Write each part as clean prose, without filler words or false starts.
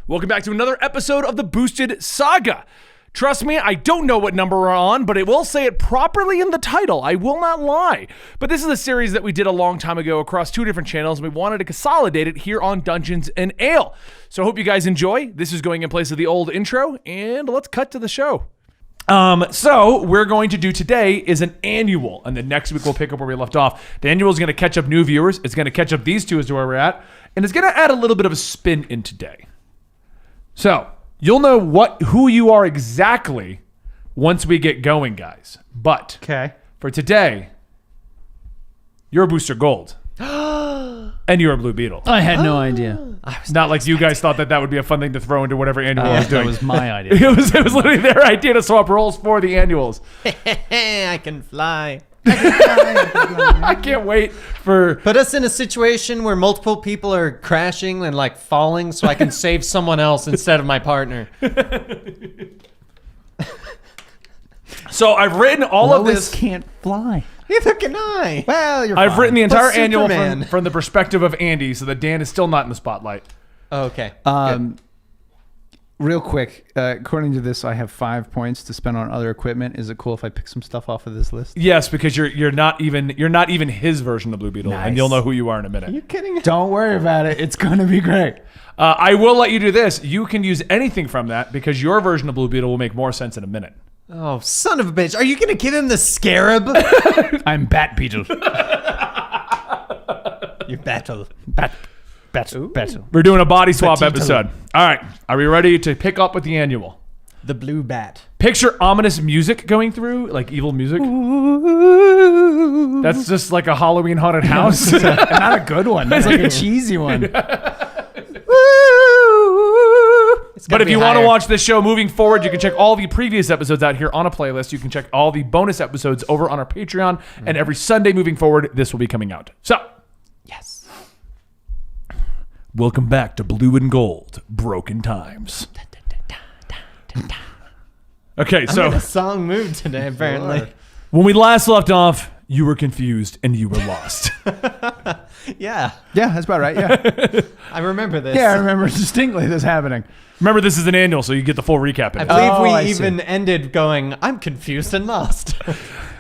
Welcome back to another episode of the Boosted Saga. Trust me, I don't know what number we're on, but it will say it properly in the title. I will not lie. But this is a series that we did a long time ago across 2 different channels, and we wanted to consolidate it here on Dungeons and Ale. So I hope you guys enjoy. This is going in place of the old intro, and let's cut to the show. So we're going to do today is an annual, and then next week we'll pick up where we left off. The annual is going to catch up new viewers. It's going to catch up these two as to where we're at, and it's going to add a little bit of a spin in today. So you'll know who you are exactly once we get going, guys. But for today, you're a Booster Gold. And you're a Blue Beetle. I had no idea. Not like you guys thought that would be a fun thing to throw into whatever annual I was doing. That was my idea. It was literally their idea to swap roles for the annuals. I can fly. I can't wait for... Put us in a situation where multiple people are crashing and like falling so I can save someone else instead of my partner. So I've written all of this... can't fly. Neither can I. Well, you're I've fine. written the entire But annual Superman. from the perspective of Andy, so that Dan is still not in the spotlight. Okay. Real quick, according to this, I have 5 points to spend on other equipment. Is it cool if I pick some stuff off of this list? Yes, because you're not even his version of Blue Beetle, and Nice. you'll know who you are in a minute. Are you kidding? Don't worry about it. It's going to be great. I will let you do this. You can use anything from that because your version of Blue Beetle will make more sense in a minute. Oh, son of a bitch. Are you going to give him the scarab? I'm Bat Beetle. You battle. Battle. We're doing a body swap Battle. episode. All right. Are we ready to pick up with the annual? The blue bat. Picture ominous music going through, like evil music. That's just like a Halloween haunted house. Not a good one. That's like a cheesy one. But if you want to watch this show moving forward, you can check all the previous episodes out here on a playlist. You can check all the bonus episodes over on our Patreon. And every Sunday moving forward, this will be coming out. So, Yes. welcome back to Blue and Gold, Broken Times. Okay, I'm in a song mood today, apparently. when we last left off, you were confused and you were lost. Yeah. Yeah, that's about right. Yeah. I remember this. Yeah, I remember distinctly this happening. Remember, this is an annual, so you get the full recap. I believe Oh, I we see. even ended going, I'm confused and lost.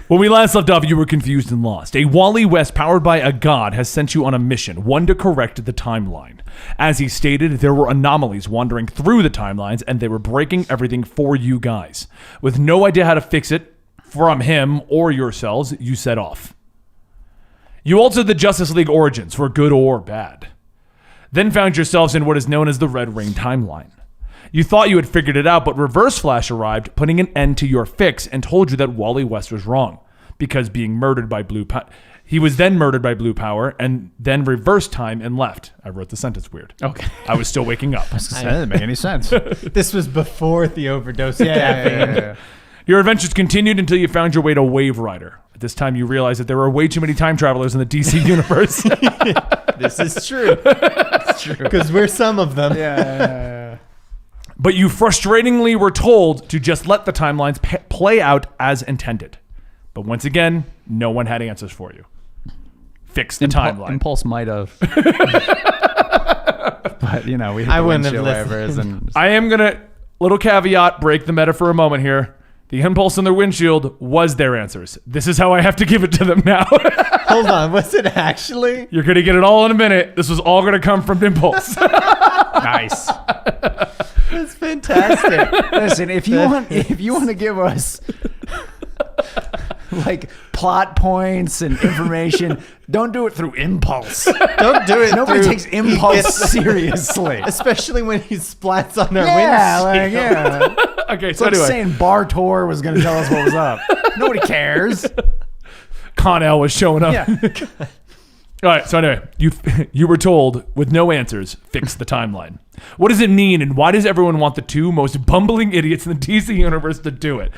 When we last left off, you were confused and lost. A Wally West powered by a god has sent you on a mission, one to correct the timeline. As he stated, there were anomalies wandering through the timelines, and they were breaking everything for you guys. With no idea how to fix it from him or yourselves, you set off. You altered the Justice League origins, for good or bad. Then found yourselves in what is known as the Red Ring timeline. You thought you had figured it out, but Reverse Flash arrived, putting an end to your fix, and told you that Wally West was wrong, because being murdered by Blue Power. He was then murdered by Blue Power, and then reversed time and left. I wrote the sentence weird. Okay. I was still waking up. That doesn't make any sense. This was before the overdose of caffeine. Your adventures continued until you found your way to Wave Rider. At this time, you realized that there were way too many time travelers in the DC universe. This is true. It's true. Because we're some of them. Yeah. But you frustratingly were told to just let the timelines play out as intended. But once again, no one had answers for you. Fix the timeline. Impulse might have. But, you know, we hit I the wouldn't have windshield waivers listened. and I am going to, little caveat, break the meta for a moment here. The impulse in their windshield was their answers. This is how I have to give it to them now. Hold on. Was it actually? You're going to get it all in a minute. This was all going to come from impulse. nice. That's fantastic. Listen, if you want to give us like plot points and information, don't do it through impulse. Don't do it. Nobody through- takes impulse seriously. Especially when he splats on our Yeah, windshield. like, yeah. Okay, It's so like anyway. saying Bartor was going to tell us what was up. Nobody cares. Con-El was showing up. Yeah. All right, so anyway, you were told, with no answers, fix the timeline. What does it mean, and why does everyone want the two most bumbling idiots in the DC universe to do it?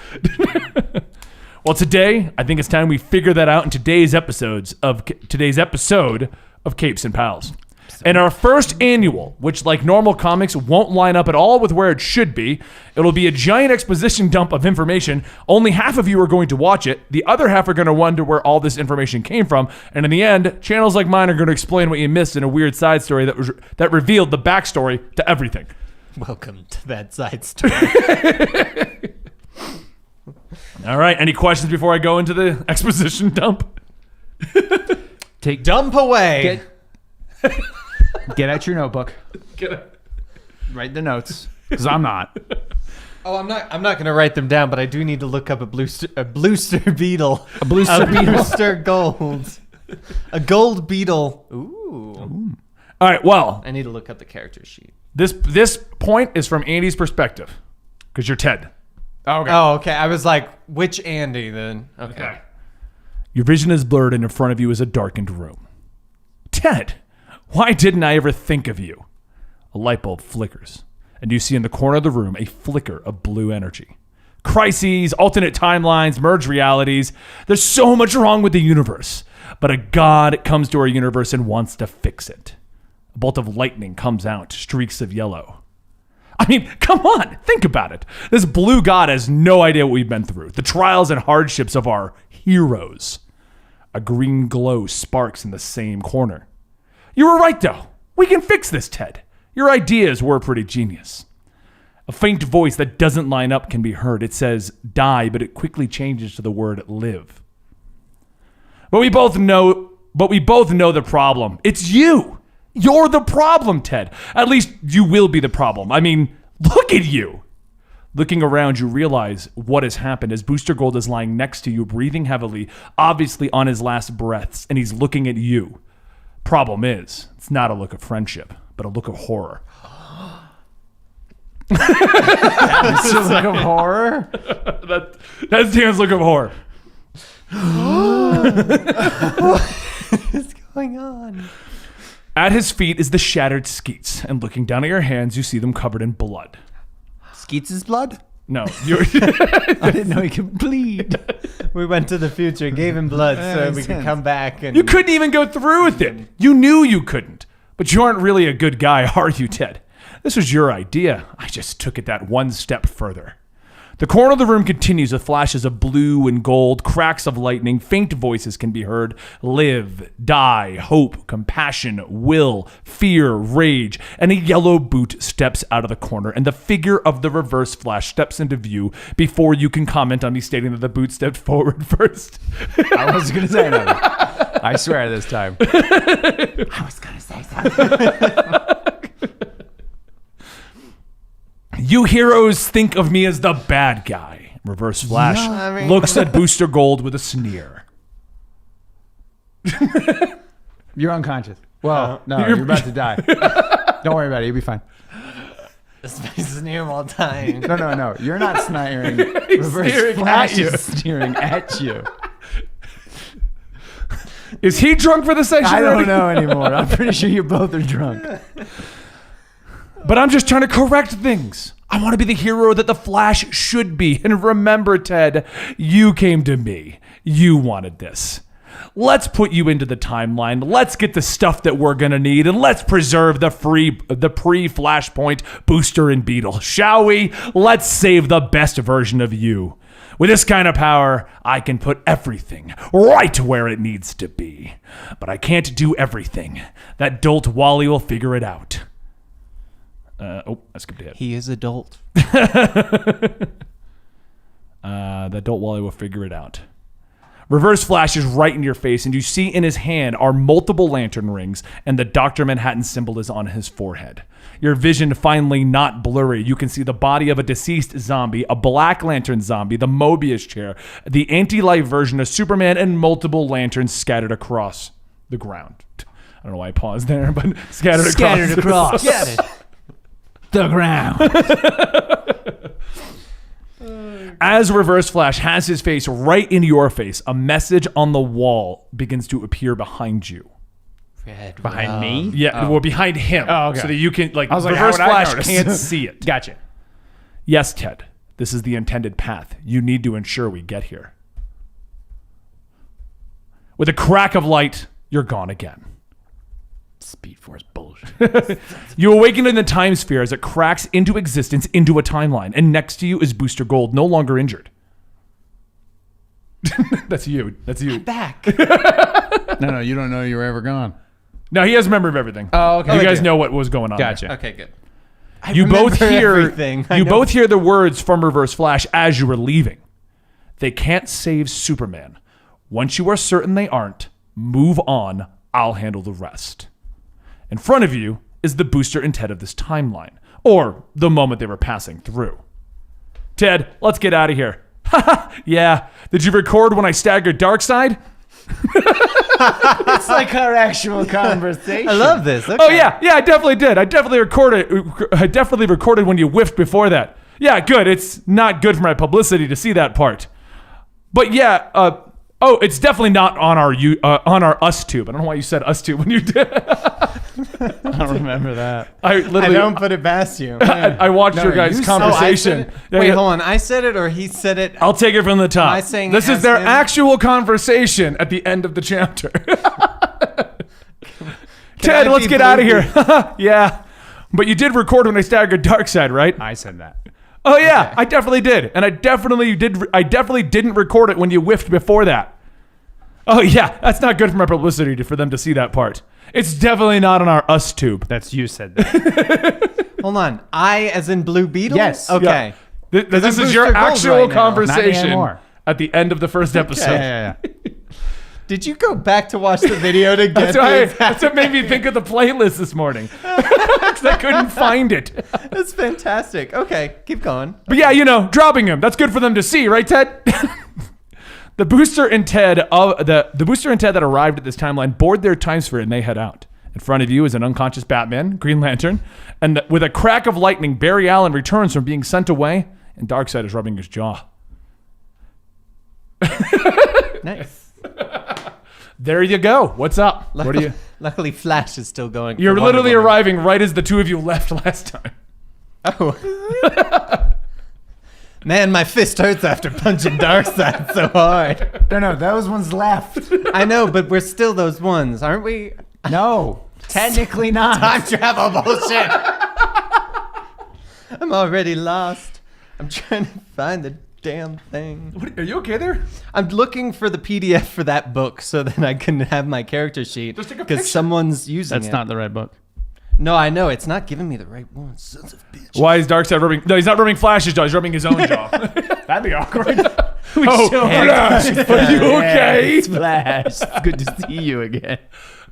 Well, today, I think it's time we figure that out in today's episode of Capes and Pals. And our first annual, which like normal comics won't line up at all with where it should be, it'll be a giant exposition dump of information. Only half of you are going to watch it. The other half are going to wonder where all this information came from. And in the end, channels like mine are going to explain what you missed in a weird side story that revealed the backstory to everything. Welcome to that side story. All right. Any questions before I go into the exposition dump? Dump away. Get out your notebook. Get it. Write the notes. Because I'm not. Oh, I'm not going to write them down, but I do need to look up a bluester beetle. A blue A beetle. bluester gold. A gold beetle. Ooh. All right. Well, I need to look up the character sheet. this point is from Andy's perspective because you're Ted. Okay. Oh, okay. I was like, which Andy then? Okay. Your vision is blurred and in front of you is a darkened room. Ted, why didn't I ever think of you? A light bulb flickers, and you see in the corner of the room a flicker of blue energy. Crises, alternate timelines, merged realities. There's so much wrong with the universe, but a god comes to our universe and wants to fix it. A bolt of lightning comes out, streaks of yellow. I mean, come on, think about it. This blue god has no idea what we've been through, the trials and hardships of our heroes. A green glow sparks in the same corner. You were right, though. We can fix this, Ted. Your ideas were pretty genius. A faint voice that doesn't line up can be heard. It says die, but it quickly changes to the word live. But we both know the problem. It's you. You're the problem, Ted. At least you will be the problem. I mean, look at you. Looking around, you realize what has happened as Booster Gold is lying next to you, breathing heavily, obviously on his last breaths, and he's looking at you. Problem is, it's not a look of friendship, but a look of horror. It's a look of horror. That's Dan's look of horror. What's going on? At his feet is the shattered Skeets, and looking down at your hands, you see them covered in blood. Skeets' blood? No, you're... I didn't know he could bleed. We went to the future, gave him blood so makes we could sense. come back and You couldn't even go through with it. You knew you couldn't. But you aren't really a good guy, are you, Ted? This was your idea. I just took it that one step further. The corner of the room continues with flashes of blue and gold, cracks of lightning, faint voices can be heard. Live, die, hope, compassion, will, fear, rage. And a yellow boot steps out of the corner, and the figure of the Reverse Flash steps into view before you can comment on me stating that the boot stepped forward first. I was going to say nothing. I swear this time. I was going to say something. You heroes think of me as the bad guy. Reverse Flash looks at Booster Gold with a sneer. You're unconscious. Well, no, you're about to die. Don't worry about it. You'll be fine. this is near all time. No. You're not sneering. Reverse sneering Flash at you. is sneering at you. Is he drunk for the section? I already? don't know anymore. I'm pretty sure you both are drunk. But I'm just trying to correct things. I want to be the hero that the Flash should be. And remember, Ted, you came to me. You wanted this. Let's put you into the timeline. Let's get the stuff that we're going to need. And let's preserve the pre-Flashpoint Booster and Beetle. Shall we? Let's save the best version of you. With this kind of power, I can put everything right where it needs to be. But I can't do everything. That dolt Wally will figure it out. I skipped ahead. He is adult. That Dolt Wally will figure it out. Reverse Flash is right in your face, and you see in his hand are multiple lantern rings, and the Dr. Manhattan symbol is on his forehead. Your vision finally not blurry. You can see the body of a deceased zombie, a Black Lantern zombie, the Mobius chair, the anti-life version of Superman, and multiple lanterns scattered across the ground. I don't know why I paused there, but scattered across. Get it. The ground. As Reverse Flash has his face right in your face, a message on the wall begins to appear behind you. Red Behind me? Yeah, well, behind him. Oh, okay. So that you can, like, I was like, Reverse how would I Flash notice? can't see it. Gotcha. Yes, Ted, this is the intended path. You need to ensure we get here. With a crack of light, you're gone again. Speed Force bullshit. You awaken in the time sphere as it cracks into existence into a timeline, and next to you is Booster Gold, no longer injured. That's you. That's you. Back. No, you don't know you were ever gone. No, he has a memory of everything. Oh, okay. You Oh, guys okay. know what was going on. Gotcha. Okay, good. You both remember hear everything. I you know. both hear the words from Reverse Flash as you were leaving. They can't save Superman. Once you are certain they aren't, move on. I'll handle the rest. In front of you is the booster and Ted of this timeline, or the moment they were passing through. Ted, let's get out of here. Yeah. Did you record when I staggered Darkseid? It's like our actual conversation. I love this. Okay. Oh yeah, I definitely did. I definitely recorded when you whiffed before that. Yeah, good. It's not good for my publicity to see that part. But yeah, it's definitely not on our us tube. I don't know why you said us tube when you did. I don't remember that. I literally I don't put it past you. I watched your guys' you said- conversation. Yeah, Wait, yeah. hold on. I said it or he said it? I'll take it from the top. Am I saying this is as their him? actual conversation at the end of the chapter. Ted, I let's be get out of Blue here. Yeah. But you did record when I staggered Darkseid, right? I said that. Oh yeah, I definitely did. And I definitely didn't record it when you whiffed before that. Oh yeah, that's not good for my publicity for them to see that part. It's definitely not on our us tube. That's you said that. Hold on. I as in Blue Beetle? Yes. Okay. Yeah. This is your Booster Gold actual right now. conversation Not anymore. at the end of the first episode. Yeah. Did you go back to watch the video to get That's what made me think of the playlist this morning. Because I couldn't find it. That's fantastic. Okay, keep going. But yeah, dropping him. That's good for them to see, right, Ted? The booster and Ted that arrived at this timeline board their time sphere and they head out. In front of you is an unconscious Batman, Green Lantern, and with a crack of lightning, Barry Allen returns from being sent away, and Darkseid is rubbing his jaw. Nice. There you go. What's up? What are you? Luckily, Flash is still going. You're for Wonder literally Woman. arriving right as the two of you left last time. Oh. Man, my fist hurts after punching Darkseid so hard. No, those ones left. I know, but we're still those ones, aren't we? No, technically not. Time travel bullshit. I'm already lost. I'm trying to find the damn thing. What, are you okay there? I'm looking for the PDF for that book so that I can have my character sheet. Just take a picture. Because someone's using That's it. not the right book. No, I know. It's not giving me the right one. Sons of bitch. Why is Darkseid rubbing? No, he's not rubbing Flash's jaw. He's rubbing his own jaw. That'd be awkward. Oh, Flash, are you okay? Flash. It's good to see you again.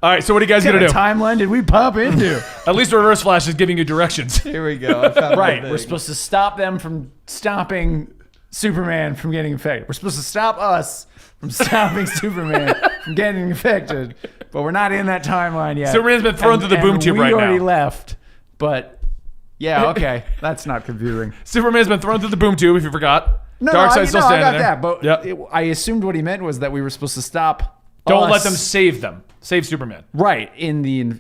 All right, so what are you guys What gonna kind do? of timeline did we pop into? At least Reverse Flash is giving you directions. Here we go. I found my Right, thing. we're supposed to stop them from stopping Superman from getting infected. We're supposed to stop us from stopping Superman from getting infected, but we're not in that timeline yet. Superman's been thrown through the boom tube right We already now. left, but yeah, okay, that's not confusing. Superman's been thrown through the boom tube. If you forgot, No, Darkseid's still I standing got there. that, but Yep. I assumed what he meant was that we were supposed to stop. Don't let us. them save them. Save Superman. Right in the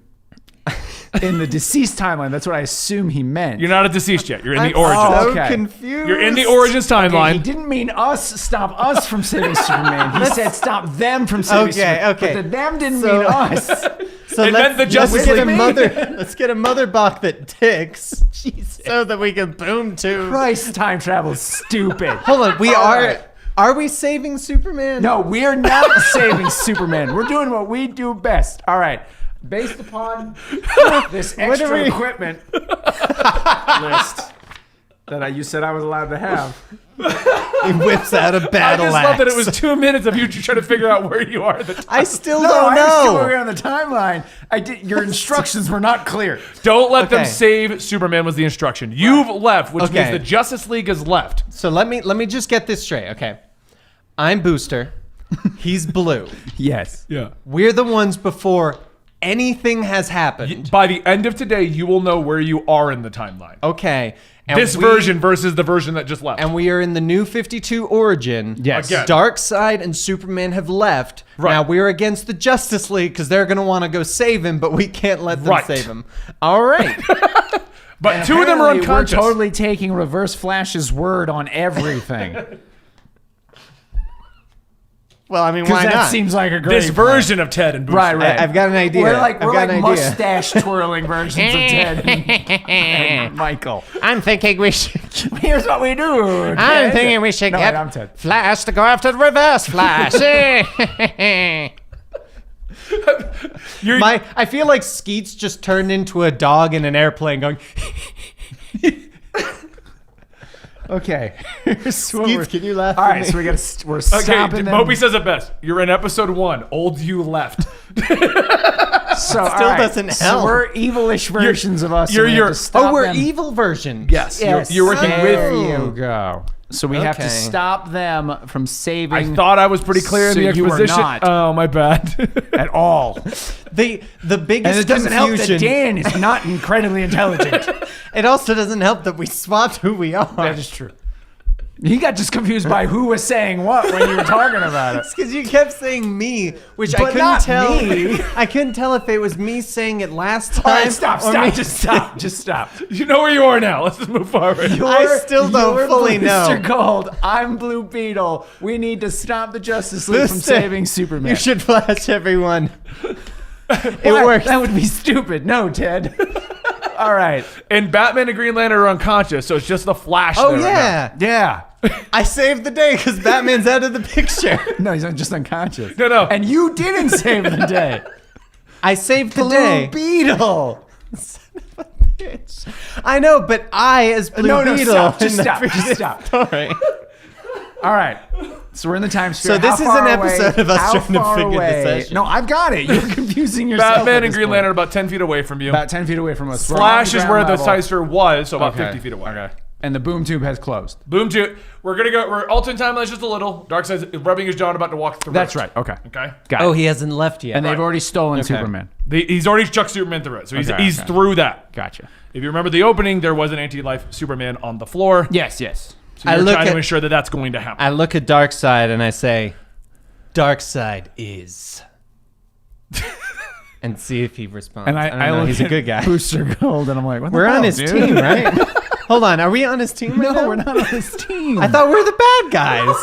deceased timeline. That's what I assume he meant. You're not a deceased yet. You're in the I'm origins. so okay. confused. You're in the origins Okay, timeline. he didn't mean us. Stop us from saving Superman. He said stop them from saving Superman. Okay. But the them didn't So- mean us. So It meant the Justice let's get a League. mother. Let's get a mother box that ticks, so that we can boom to. Christ, time travel is stupid. Hold on, we All are. right. Are we saving Superman? No, we're not saving Superman. We're doing what we do best. All right. Based upon this What extra are we- equipment list that you said I was allowed to have. He whips out a I battle just axe. love that it was 2 minutes of you trying to figure out where you are at the time. I still No, don't I understood know. where we were on the timeline. I did. Your instructions were not clear. Don't let them Okay. save Superman was the instruction. You've left, which means Okay. the Justice League has left. So let me just get this straight. Okay, I'm Booster. He's Blue. Yes. Yeah. We're the ones before anything has happened. By the end of today, you will know where you are in the timeline. Okay. And This we- version versus the version that just left. And we are in the new 52 origin. Yes. Again. Darkseid and Superman have left. Right. Now we're against the Justice League because they're going to want to go save him, but we can't let them Right. save him. All right. But two of them are Apparently, unconscious. We're totally taking Reverse Flash's word on everything. Well, I mean, Because why that not? seems like a great This version of Ted and Booster. Right. I've got an idea. We're like I've got an idea. mustache twirling versions of Ted and Michael. I'm thinking we should. Here's what we do. I'm Ted. thinking we should No, get wait, I'm Ted. Flash to go after the Reverse Flash. You're, I feel like Skeets just turned into a dog in an airplane going, Okay. Skeets, can you laugh All at right, me? so we're Okay, stopping them. Moby says it best. You're in episode 1. Old you left. So, Still doesn't So help. we're evilish versions of us. you're- and we have you're- to stop Oh, we're them. evil versions. Yes, you're working There with. you go. So we have to Okay. stop them from saving. I thought I was pretty clear So in the you were exposition. not. Oh, my bad. at all. The And biggest it doesn't help that confusion. Dan is not incredibly intelligent. It also doesn't help that we swapped who we are. That is true. He got just confused by who was saying what when you were talking about it. Because you kept saying me, which I But couldn't not tell. me. I couldn't tell if it was me saying it last time. All right, stop, or me- just stop. You know where you are now. Let's just move forward. I still don't You're fully know. Mr. Gold. I'm Blue Beetle. We need to stop the Justice League from Listen, saving Superman. You should flash everyone. It What? works. That would be stupid. No, Ted. All right. And Batman and Green Lantern are unconscious, so it's just the Flash. Oh there right now. yeah, Yeah. I saved the day because Batman's out of the picture. No, he's just unconscious. No. And you didn't save the day. I saved the Blue day. Beetle. Son of a bitch. I know, but I as Blue No, Beetle. stop. Just in the stop. Just previous stop. story. All right. So we're in the time sphere. So this How is an far episode away- of us how trying to far figure this away- out. No, I've got it. You're confusing yourself. Batman at and this Green point. Lantern are about 10 feet away from you. About 10 feet away from us. We're on Flash the is ground where the level. side sphere was, so about Okay. 50 feet away. Okay. And the boom tube has closed. Boom to we're gonna go. We're altering timelines just a little. Darkseid's rubbing his jaw and about to walk through. That's it. right. Okay. Okay. Got Oh, it. he hasn't left yet. And they've already stolen Okay. Superman. He's already chucked Superman through it, so he's Okay, he's okay. through that. Gotcha. If you remember the opening, there was an anti-life Superman on the floor. Yes, yes. So I you're look trying to at- ensure that that's going to happen. I look at Darkseid and I say, Darkseid is. And see if he responds. And I don't know, look he's a at good guy. Booster Gold, and I'm like, what the We're hell, on his dude? team, right? Hold on, are we on his team right No, now? we're not on his team. I thought we were the bad guys.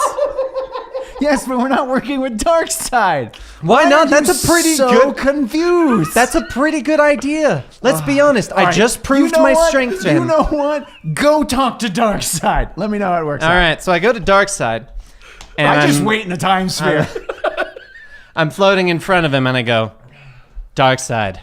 Yes, but we're not working with Darkseid. Why not? are you That's a pretty so good. confused. That's a pretty good idea. Let's be honest. I All right. just proved You know my what? strength to You him. know what? Go talk to Darkseid. Let me know how it works. All out. right, so I go to Darkseid, and I just I'm- wait in the time sphere. I'm floating in front of him, and I go, Darkseid,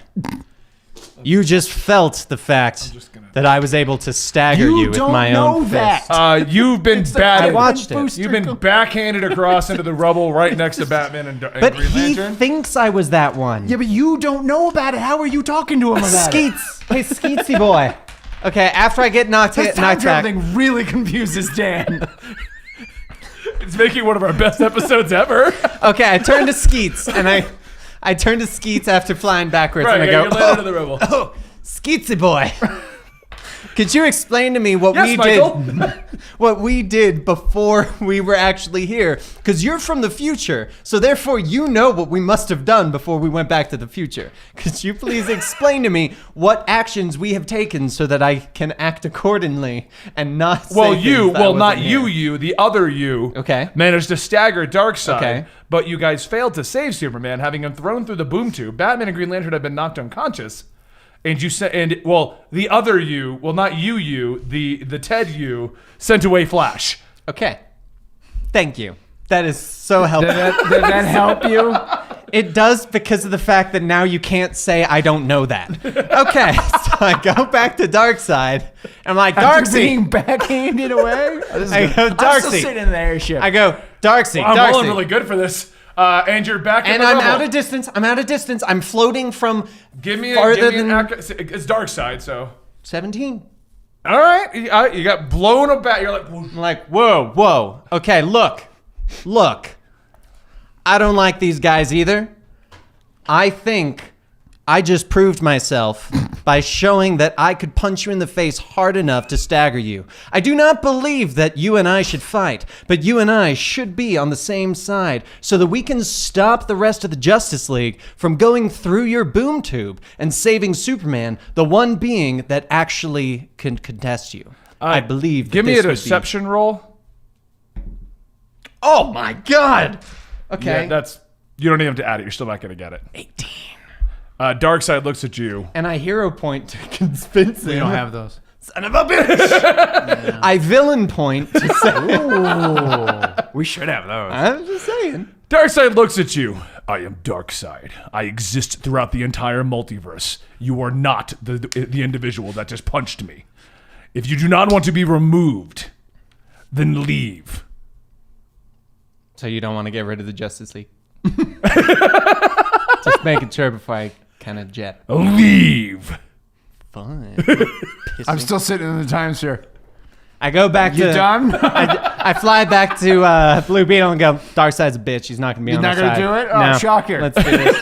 you just felt the fact that I was able to stagger you, with don't my know own that. fist. You've been I batted. watched it. You've been backhanded across into the rubble right next to Batman and But Green he Lantern. thinks I was that one. Yeah, but you don't know about it. How are you talking to him about it? Skeets. Hey, Skeetsy boy. Okay, after I get knocked This time back. travel thing really confuses Dan. It's making one of our best episodes ever. Okay, I turn to Skeets, and I turn to Skeets after flying backwards, Right, and I you're go, landed in the rubble. oh, Skeetsy boy. Could you explain to me what Yes, we Michael. did? What we did before we were actually here? Because you're from the future, so therefore you know what we must have done before we went back to the future. Could you please explain to me what actions we have taken so that I can act accordingly and not? Well, say you, things that I well, not wasn't you, here? the other you, Okay. managed to stagger Darkseid, Okay. but you guys failed to save Superman, having him thrown through the boom tube. Batman and Green Lantern had been knocked unconscious, and you sent, and well, the other you, well, not you, the Ted you, sent away Flash. Okay. Thank you. That is so helpful. Did that help you? It does because of the fact that now you can't say I don't know that. Okay, so I go back to Darkseid. I'm like, After Darksy. being backhanded away? I go, I'm still Darksy. sitting in the airship. I go, Darksy, I'm Darksy. rolling really good for this. And you're back in And the I'm rubble. out of distance. I'm out of distance. I'm floating from Give me farther an than it's Darkseid, so. 17. All right, you got blown about. You're like, I'm like, whoa, whoa. Okay, look. I don't like these guys either. I think I just proved myself by showing that I could punch you in the face hard enough to stagger you. I do not believe that you and I should fight, but you and I should be on the same side so that we can stop the rest of the Justice League from going through your boom tube and saving Superman, the one being that actually can contest you. I believe that give me this a would be- deception roll. Oh my God! Okay. Yeah, that's. You don't even have to add it. You're still not going to get it. 18. Darkseid looks at you. And I hero point to convince him. We don't have those. Son of a bitch! I villain point to say. We should have those. I'm just saying. Darkseid looks at you. I am Darkseid. I exist throughout the entire multiverse. You are not the individual that just punched me. If you do not want to be removed, then leave. So you don't want to get rid of the Justice League? Just making sure before I kind of jet. Leave. Fine. I'm still sitting in the time sphere. I go back You to... done? I fly back to Blue Beetle and go, Darkseid's a bitch. He's not going to be You're on not our gonna side. do it? Oh, No. shocker. Let's do this.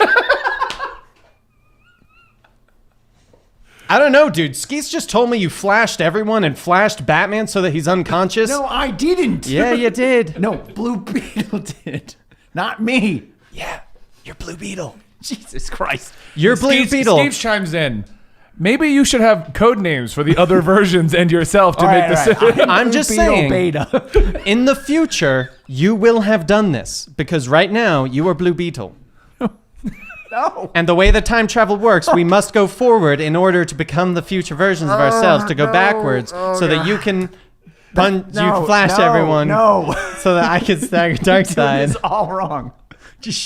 I don't know, dude. Skeets just told me you flashed everyone and flashed Batman so that he's unconscious. No, I didn't. Yeah, you did. No, Blue Beetle did. Not me. Yeah, you're Blue Beetle. Jesus Christ. You're Blue Beetle. Skeeps chimes in. Maybe you should have code names for the other versions and yourself to make this. I'm just Blue Beetle saying, Beta. in the future, you will have done this because right now you are Blue Beetle. No. And the way that time travel works, we must go forward in order to become the future versions of ourselves to go backwards so that you can flash everyone so that I can stagger Darkseid. It's all wrong. Just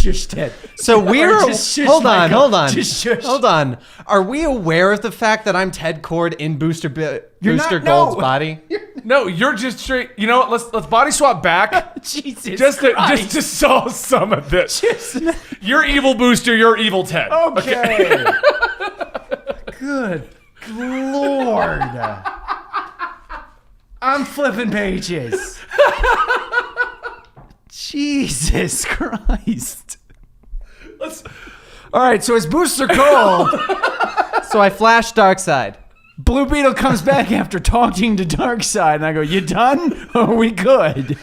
shush, Ted. So we're Just shush, hold on. Just shush. Hold on. Are we aware of the fact that I'm Ted Cord in Booster not- Gold's no. body? No, you're just straight. You know what? Let's body swap back Jesus just Christ. to solve some of this. You're evil Booster. You're evil Ted. Okay. Good Lord. I'm flipping pages. Jesus Christ. All right, so it's Booster Gold. So I flash Darkseid. Blue Beetle comes back after talking to Darkseid, and I go, "You done? Are we good?"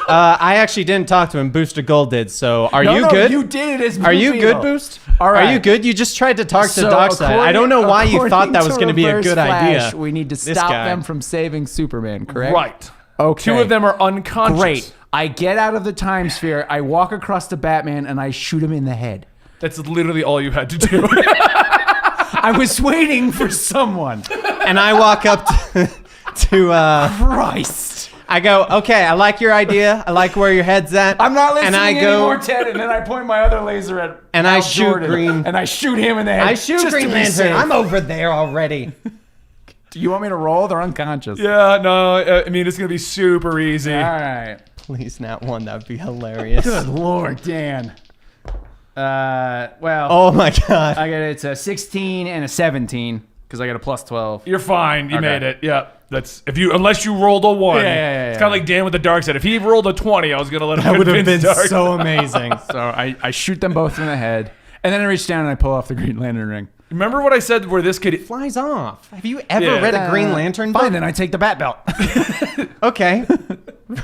I actually didn't talk to him. Booster Gold did. So are you No, good? You did it as Blue Are you Beetle. good, Boost? All right. Are you good? You just tried to talk to So Darkseid. I don't know why you thought that was according going to be a Reverse good Flash, idea. We need to This stop guy. them from saving Superman, correct? Right. Okay. Two of them are unconscious. Great. I get out of the time sphere, I walk across to Batman, and I shoot him in the head. That's literally all you had to do. I was waiting for someone. And I walk up to Christ. I go, okay, I like your idea. I like where your head's at. I'm not listening and I go, anymore, Ted. And then I point my other laser at And I Hal shoot Jordan, Green- And I shoot him in the head. I shoot just Green to be Lantern. safe. I'm over there already. Do you want me to roll? They're unconscious. Yeah, no, I mean, it's going to be super easy. All right. Please, not one. That would be hilarious. Good Lord, Dan. Well, Oh my god. it's a 16 and a 17 because I got a plus 12. You're fine. You Okay. made it. Yeah. That's unless you rolled a 1. Yeah. It's kind of like Dan with the dark side. If he rolled a 20, I was going to let him That would have convince been Dark. so amazing. So I shoot them both in the head, and then I reach down and I pull off the Green Lantern ring. Remember what I said where this kid... Flies off. Have you ever Yeah. read a Green Lantern book? Fine, then I take the bat belt. Okay.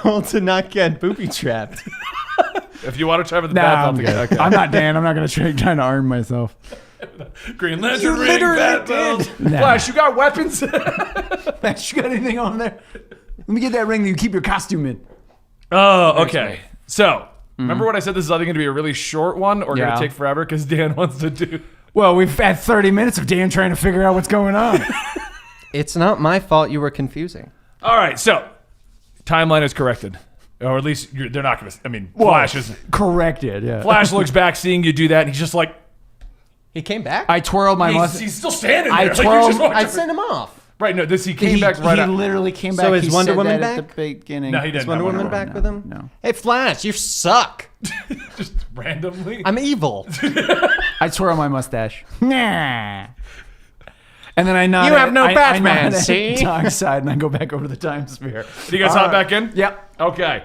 Roll to not get booby trapped. If you want to try with the Nah, bad I'm belt good. again. Okay. I'm not Dan. I'm not going to try to arm myself. Green Lantern You ring, literally bad did. belt. Nah. Flash, you got weapons? Max, you got anything on there? Let me get that ring that you keep your costume in. Oh, okay. So, remember what I said? This is either going to be a really short one or going Yeah. to take forever because Dan wants to do... Well, we've had 30 minutes of Dan trying to figure out what's going on. It's not my fault you were confusing. All right, so timeline is corrected. Or at least they're not going to... I mean, Flash is... Corrected, yeah. Flash looks back seeing you do that and he's just like... He came back? I twirled my mustache. He's still standing I there. Like, you twirled- just walked I over- sent him off. Right, no, he came back right He after. literally came back. So is He Wonder said Woman that back? at the beginning. No, he didn't. Is Wonder have Woman back with him? No. Hey, Flash, you suck. Just randomly. I'm evil. I twirl my mustache. Nah. And then I nod. You have no I Batman, nod at see? Darkseid, and I go back over the time sphere. Do you guys hop back in? Yep. Okay.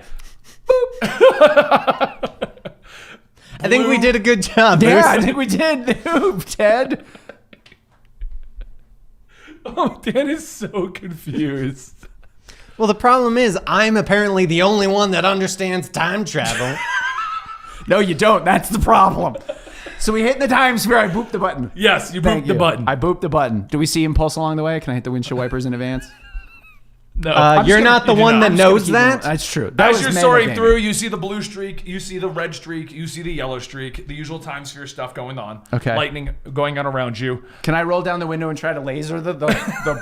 I think we did a good job. Yeah, Bruce. I think we did. Oof, Ted. Oh, Dan is so confused. Well, the problem is I'm apparently the only one that understands time travel. No, you don't. That's the problem. So we hit the time sphere. I booped the button. Yes, you Thank booped the you. button. I booped the button. Do we see impulse along the way? Can I hit the windshield wipers in advance? No. You're not the you do one not. that I'm just knows Keep that? going. That's true. That As was you're meta soaring gaming. through, you see the blue streak, you see the red streak, you see the yellow streak, the usual time sphere stuff going on. Okay. Lightning going on around you. Can I roll down the window and try to laser the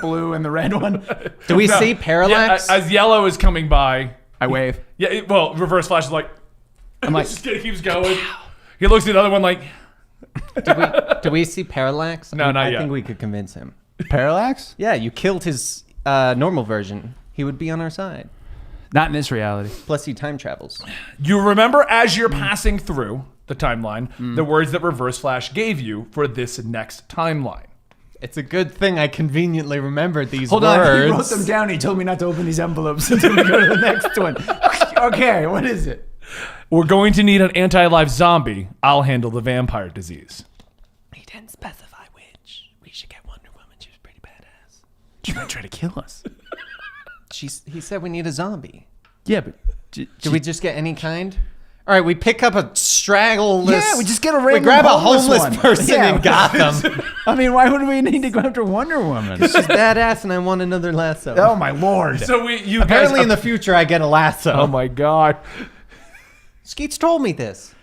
blue and the red one? Do we No. see parallax? Yeah, as yellow is coming by. I wave. Yeah, well, Reverse Flash is like, I'm like, just keeps going. He looks at the other one like, Do we see parallax? No, not I yet. think we could convince him. parallax? Yeah, you killed his normal version, he would be on our side. Not in this reality. Plus, he time travels. You remember as you're passing through the timeline, the words that Reverse Flash gave you for this next timeline. It's a good thing I conveniently remembered these Hold words. on, he wrote them down. He told me not to open these envelopes until we go to the next one. Okay, what is it? We're going to need an anti-life zombie. I'll handle the vampire disease. He didn't specify which. We should get Wonder Woman. She was pretty badass. She might try to kill us. He said we need a zombie. Yeah, but... Do we just get any kind? All right, we pick up a straggleless... Yeah, we just get a random We grab a homeless homeless one. person Yeah. in Gotham. I mean, why would we need to go after Wonder Woman? She's badass and I want another lasso. Oh, my Lord. So you Apparently guys, in the future I get a lasso. oh my god. Skeets told me this.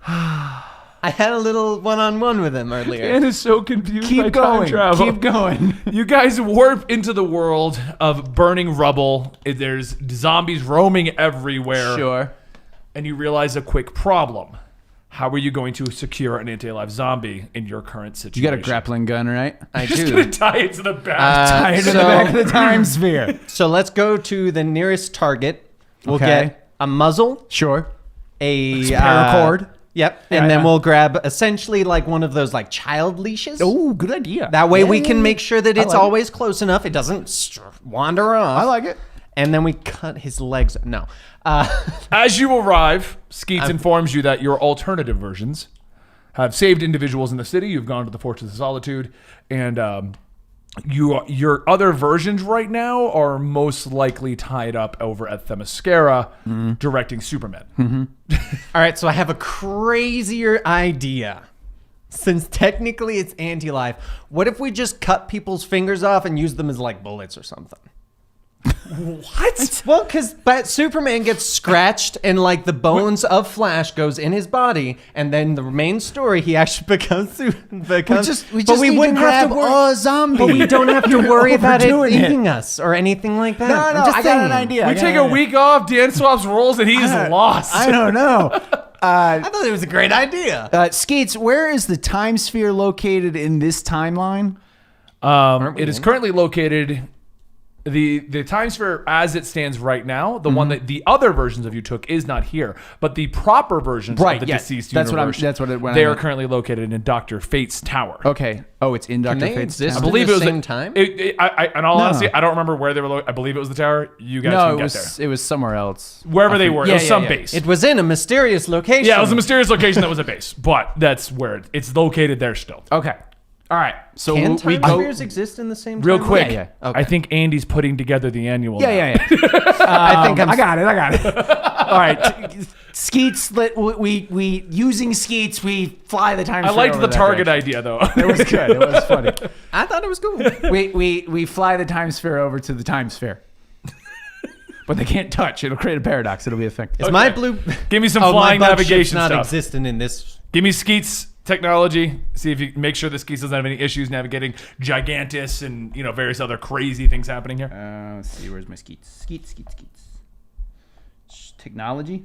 I had a little one-on-one with him earlier. Dan is so confused by Keep time going. travel. Keep going. You guys warp into the world of burning rubble. There's zombies roaming everywhere. Sure. And you realize a quick problem. How are you going to secure an anti-life zombie in your current situation? You got a grappling gun, right? I Just gonna do. tie it to the back. Tie it to the back of the time sphere. So let's go to the nearest target. We'll Okay. get a muzzle, Sure. a paracord. Yep, Yeah, and then yeah. we'll grab essentially like one of those like child leashes. Oh, good idea. That way we can make sure that I it's like it. always close enough. It doesn't wander off. I like it. And then we cut his legs. No. As you arrive, Skeets informs you that your alternative versions have saved individuals in the city. You've gone to the Fortress of Solitude, and your other versions right now are most likely tied up over at Themyscira, directing Superman. All right, so I have a crazier idea. Since technically it's anti-life, what if we just cut people's fingers off and use them as like bullets or something? What? Well, because Superman gets scratched and like the bones of Flash goes in his body, and then the main story he actually becomes. We just but we need wouldn't to have grab to worry. a zombie. But we don't have to worry about it Overdoing it. eating us or anything like that. No, I'm no, just I got an saying. idea. We take a week off, Dan swaps roles, and he's lost. I don't know. I thought it was a great idea. Skeets, where is the time sphere located in this timeline? It is currently located. The time sphere as it stands right now, the one that the other versions of you took is not here, but the proper versions Right, of the yes. deceased That's what I'm- universe, that's what it- when I they are meant. currently located in Dr. Fate's tower. Okay. Oh, it's in Dr. they Fate's exist? I tower? believe the it was same time? In all honesty, I don't remember where they were located. I believe it was the tower. You guys No, can it get was there. it was somewhere else. Wherever they were, Yeah, it was yeah, some yeah. base. It was in a mysterious location. Yeah, it was a mysterious location that was a base, but that's where it's located there still. Okay. All right. So Can we time go. spheres exist in the same Real time? quick, Yeah, Okay. I think Andy's putting together the annual. Yeah, now. yeah, yeah. I think I got it. All right. Skeets, we using Skeets, we fly the time I sphere liked over the that target direction. idea though. It was good. It was funny. I thought it was cool. We fly the time sphere over to the time sphere. But they can't touch. It'll create a paradox. It'll be a thing. Is my blue? Give me some Oh, flying my bug ship's navigation not stuff. existent in this. Give me Skeets technology. See if you make sure the Skeets doesn't have any issues navigating Gigantus and various other crazy things happening here. Let's see. Where's my Skeets? Skeets. Technology.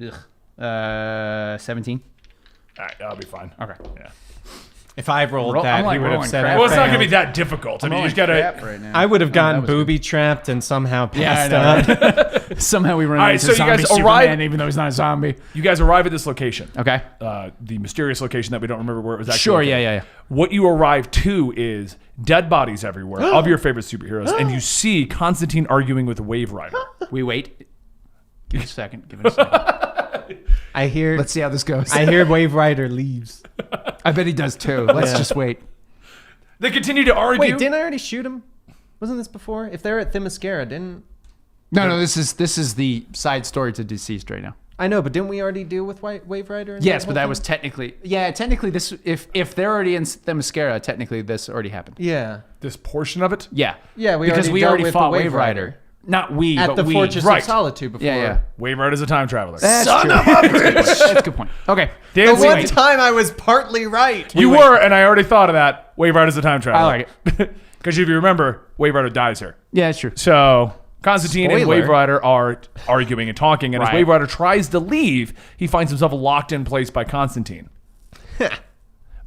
Ugh. 17. All right, that'll be fine. Okay. Yeah. If I rolled I'm that, like he would have rolling said crap. I Well, it's not failed. gonna be that difficult. I mean, you just gotta. right now. I would have gotten that was booby trapped and somehow Yeah, passed I know. out. Somehow we run All right, into so you zombie guys Superman, arrive- even though he's not a zombie. You guys arrive at this location. Okay. The mysterious location that we don't remember where it was actually. Sure. located. Yeah. What you arrive to is dead bodies everywhere of your favorite superheroes, and you see Constantine arguing with Wave Rider. We wait. Give it a second. I hear. Let's see how this goes. I hear Wave Rider leaves. I bet he does too. Let's just wait. They continue to argue. Wait, didn't I already shoot him? Wasn't this before? If they're at Themyscira, didn't No. This is the side story to Deceased right now. I know? But didn't we already deal with Wave Rider? Yes, whole but that thing? was technically this. If they're already in Themyscira, technically this already happened. Yeah. this portion of it. Yeah. Yeah, we because already we dealt already with fought the Wave Rider. Not we, at but the we. Fortress Right. of Solitude before. Yeah. Wave Rider's a time traveler. That's true. That's a good point. Okay. Dan, The wait, one wait. time I was partly right. You were, and I already thought of that. Wave Rider's a time traveler. I like it. Because if you remember, Wave Rider dies here. Yeah, it's true. So Constantine and Spoiler. Wave Rider are arguing and talking, and as Right. Wave Rider tries to leave, he finds himself locked in place by Constantine.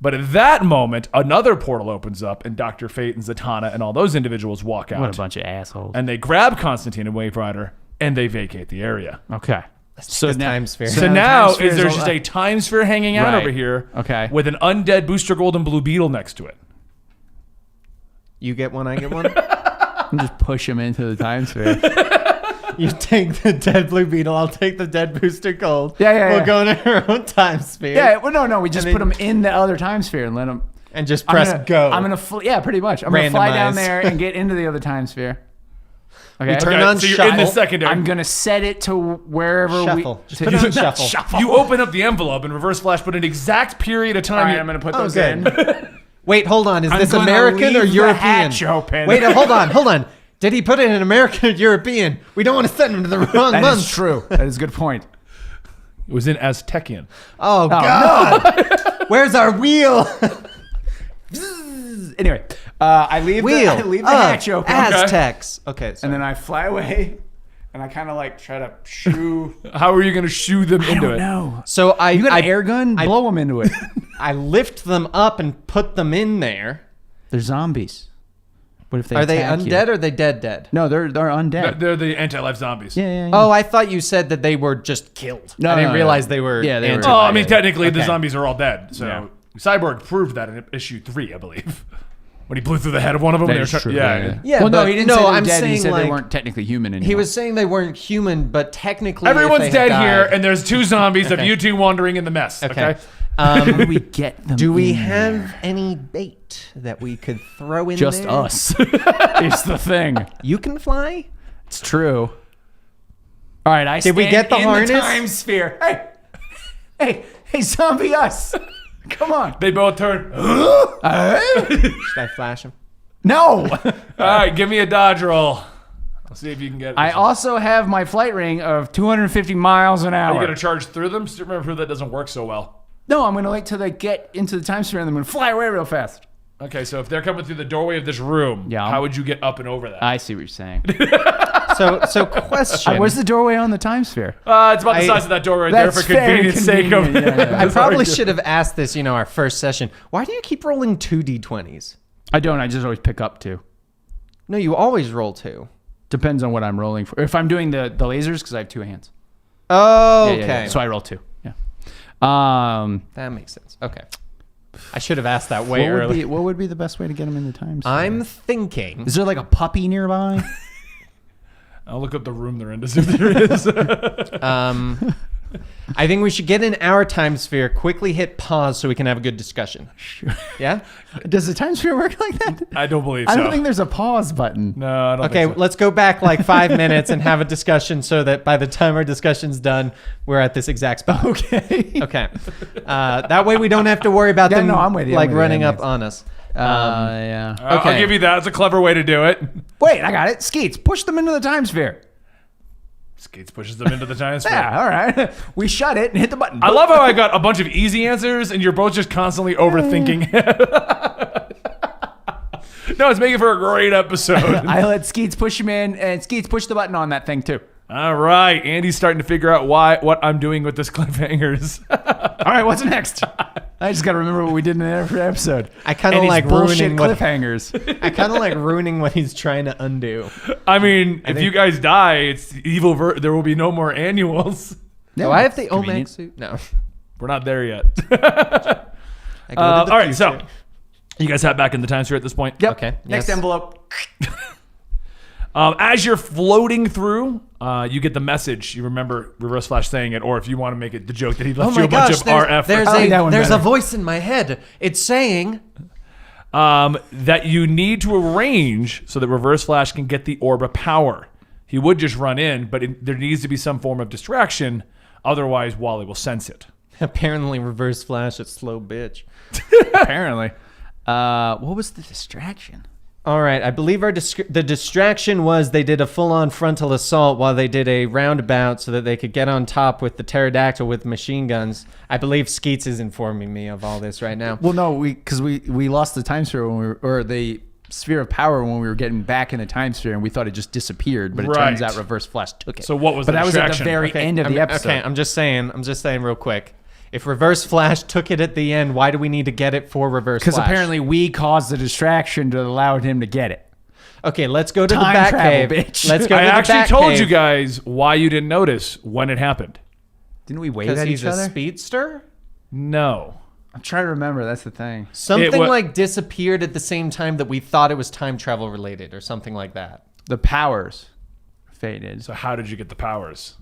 But at that moment, another portal opens up, and Dr. Fate and Zatanna and all those individuals walk out. What a bunch of assholes. And they grab Constantine and Wave Rider, and they vacate the area. Okay. So time sphere. So now is there's just a time sphere hanging out Right. over here, Okay. with an undead Booster Gold and Blue Beetle next to it. You get one, I get one. Just push him into the time sphere. You take the dead blue beetle. I'll take the dead booster gold. Yeah. We'll go in our own time sphere. Yeah, well, no. We just And put him in the other time sphere and let him. And just press go. I'm gonna. Yeah, pretty much. I'm gonna fly down Randomize. there and get into the other time sphere. Okay. turn on so you're in the shuffle. secondary. I'm gonna set it to wherever Shuffle. we. Just put it on shuffle. You open up the envelope and Reverse Flash put an exact period of time. All right, I'm gonna put those good. in. Wait, hold on. Is I'm this gonna American or leave the European? hatch open. Wait, hold on. Did he put it in American or European? We don't want to send him to the wrong That month. is true. That is a good point. It was in Aztecian. Oh, God. Where's our wheel? Anyway, I leave Wheel. I leave the hatch open, Aztecs. Okay. and then I fly away, and I kind of like try to shoo. How are you going to shoo them I into don't it? know. So You got an air gun? Blow them into it. I lift them up and put them in there. They're zombies. What if they Are they attack undead you? or are they dead? No, they're undead. They're the anti-life zombies. Yeah. Oh, I thought you said that they were just killed. No, I didn't no, realize no. they were. Yeah, they were- Oh, I mean, technically, the Okay. zombies are all dead. So Yeah. Cyborg proved that in issue 3, I believe, when he blew through the head of one of them. That They were is try- true. yeah. Yeah, well, no, but- he didn't no, say they were I'm dead. He saying, said like- they weren't technically human anymore. He was saying they weren't human, but technically, Everyone's if they had dead here, died- and there's 2 zombies of you 2 wandering in the mess. Okay. How do we get them? Do we in have there? any bait that we could throw in just there? us? It's the thing. You can fly? It's true. All right, I Did we stand get the in harness? the time sphere. Hey, zombie us! Come on. They both turn. Should I flash him? No. All right, give me a dodge roll. I'll see if you can get it. I also have my flight ring of 250 miles an Are you hour. going to charge through them? Still remember that doesn't work so well. No, I'm gonna wait till they get into the time sphere and then I'm gonna fly away real fast. Okay, so if they're coming through the doorway of this room, Yeah. how would you get up and over that? I see what you're saying. So question. Where's the doorway on the time sphere? It's about the I- size of that door right there That's for convenience sake. convenient, yeah. I probably should have asked this, our first session. Why do you keep rolling 2d20s? I don't. I just always pick up 2. No, you always roll 2. Depends on what I'm rolling for. If I'm doing the lasers, because I have 2 hands. Oh, Yeah, okay. yeah, yeah. So I roll 2. Yeah. That makes sense. Okay. I should have asked that way early. What would be the best way to get him in the time sphere? I'm thinking. Is there like a puppy nearby? I'll look up the room they're in to see if there is. I think we should get in our time sphere, quickly hit pause so we can have a good discussion. Sure. Yeah? Does the time sphere work like that? I don't believe so. I don't think there's a pause button. No, I don't Okay, think so. let's go back like 5 minutes and have a discussion so that by the time our discussion's done, we're at this exact spot. Okay. Okay. That way we don't have to worry about Yeah, them no, I'm with you, I'm like with you, running I'm up with on us. Yeah. I'll okay. give you that. It's a clever way to do it. Wait, I got it. Skeets, push them into the time sphere. Skates pushes them into the time sphere. Yeah, all right. We shut it and hit the button. I love how I got a bunch of easy answers and you're both just constantly overthinking. No, it's making for a great episode. I let Skeets push him in, and Skeets push the button on that thing too. All right, Andy's starting to figure out what I'm doing with this cliffhangers. All right, what's next? I just got to remember what we did in every episode. I kind of And these like bullshit ruining what cliffhangers. I kind of like ruining what he's trying to undo. I mean, if think- you guys die, it's evil. There will be no more annuals. Do I have the convenient. Omeg suit? No. We're not there yet. I go to the All right, so future. you guys have back in the time sphere at this point. Yep. Okay, Next yes. envelope. As you're floating through, you get the message. You remember Reverse Flash saying it, or if you want to make it the joke that he left Oh you my a bunch gosh, of RF. there's I like that one a better. voice in my head. It's saying, that you need to arrange so that Reverse Flash can get the orb of power. He would just run in, but there needs to be some form of distraction. Otherwise, Wally will sense it. apparently Reverse Flash, a slow bitch. Apparently. What was the distraction? All right, I believe the distraction was they did a full-on frontal assault while they did a roundabout so that they could get on top with the pterodactyl with machine guns. I believe Skeets is informing me of all this right now. Well, no, because we lost the time sphere when we were, or the sphere of power when we were getting back in the time sphere, and we thought it just disappeared, but it turns Right. out Reverse Flash took it. So what was but the that was at the distraction? very end of the episode. Okay, I'm just saying real quick. If Reverse Flash took it at the end, why do we need to get it for Reverse Flash? Because apparently we caused the distraction to allow him to get it. Okay, let's go to the Time travel, Batcave. bitch. Let's go I to the actually told Batcave. you guys why you didn't notice when it happened. Didn't we wave Because at he's each a other? speedster? No. I'm trying to remember. That's the thing. Something wa- like disappeared at the same time that we thought it was time travel related or something like that. The powers faded. So how did you get the powers?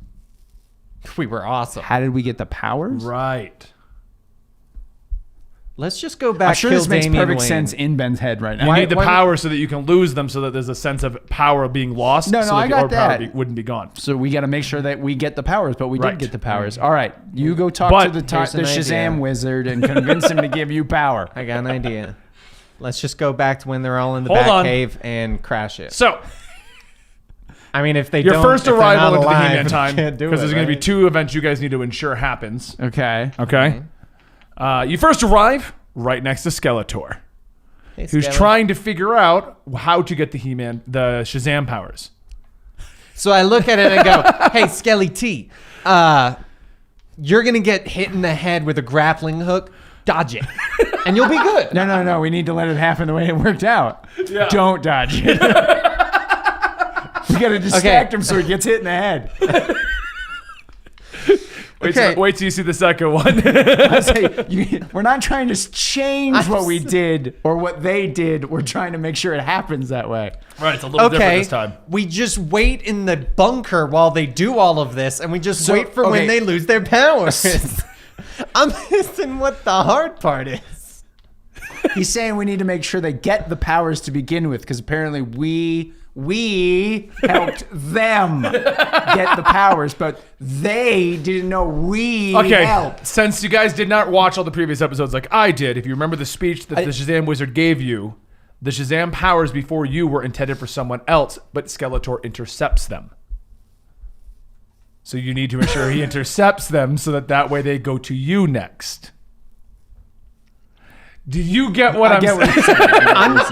We were awesome. How did we get the powers? Right. Let's just go back. I'm sure kill this makes Damian perfect Wayne. sense in Ben's head right now. You need the why- power so that you can lose them, so that there's a sense of power being lost. No, so no, that I the got overpower that. wouldn't be gone. So we got to make sure that we get the powers, but we Right. did get the powers. All right, you go talk But to the here's an Shazam idea. wizard and convince him to give you power. I got an idea. Let's just go back to when they're all in the Hold on. Batcave and crash it. So I mean, if they your don't, first if they're arrival not into the alive, He-Man time, can't do because it, there's going to be right? 2 events you guys need to ensure happens. Okay. Okay. You first arrive right next to Skeletor, Hey, who's Skeletor. trying to figure out how to get the the Shazam powers. So I look at it and I go, "Hey, Skelly T, you're gonna get hit in the head with a grappling hook. Dodge it, and you'll be good." No. We need to let it happen the way it worked out. Yeah. Don't dodge it. We got to distract him so he gets hit in the head. Wait till you see the second one. I say, we're not trying to change what we did or what they did. We're trying to make sure it happens that way. Right, it's a little different Okay, this time. we just wait in the bunker while they do all of this, and we just wait for when okay. they lose their powers. I'm missing what the hard part is. He's saying we need to make sure they get the powers to begin with, because apparently we helped them get the powers, but they didn't know we helped. Since you guys did not watch all the previous episodes like I did, if you remember the speech that the Shazam wizard gave you, the Shazam powers before you were intended for someone else, but Skeletor intercepts them. So you need to ensure he intercepts them so that way they go to you next. Do you get what I'm get what saying? you're